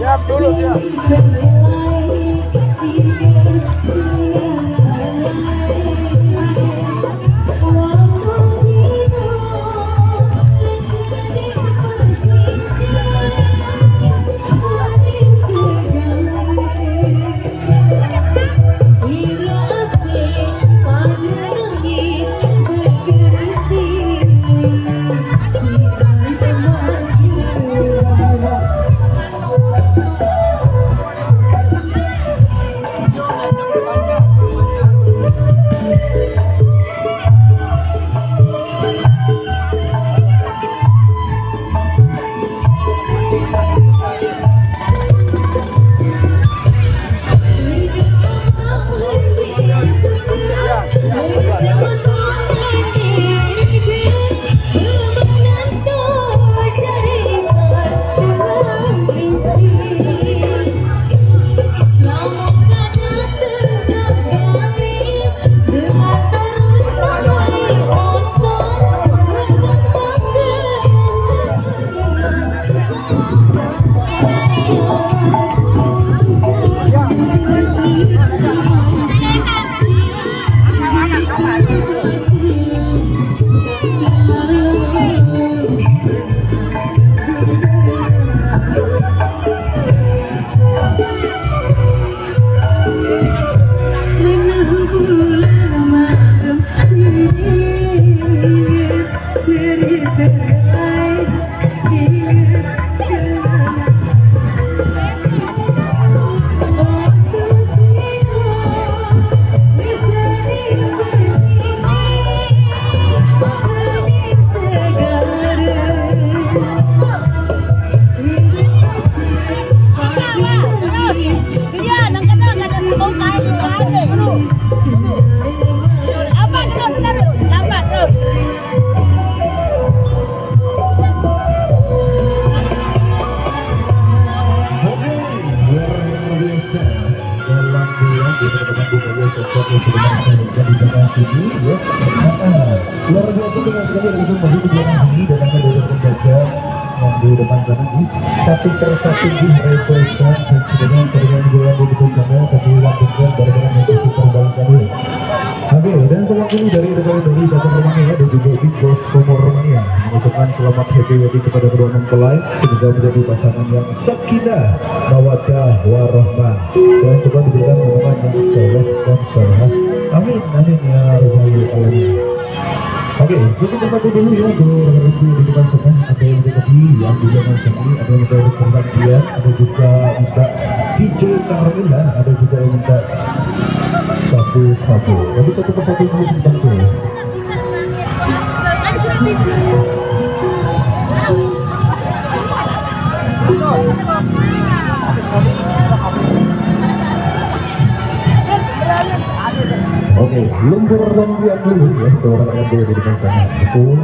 Siap dulu, siap. Luar biasa dengan sekali bisa masuk ke belakang sini dan akan dari penjaga yang di depan sana ini satu persatu di reversan dan sebenarnya terdengar juga di depan sana tapi lanjutkan bagaimana musisi terbaik. Oke, dan sewakili dari Bapak Romania dan juga Big Boss Komor Romania mengucapkan selamat happy wedding kepada kedua mempelai, semoga menjadi pasangan yang sakinah, mawaddah, warahmah, dan coba diberikan hubungan yang soleh dan solehah. Amin, amin ya rabbal alamin. Oke, satu persatu dulu ya untuk rekan-rekan di depan sana. Ada yang tadi yang di belakang sini, ada yang dari pergantian, ada juga minta DJ Carmela, ada juga yang minta satu-satu. Jadi satu persatu harus dibantu ya. Oke, lumpur dan biak dulu ya, untuk rekan-rekan di depan sana. Betul.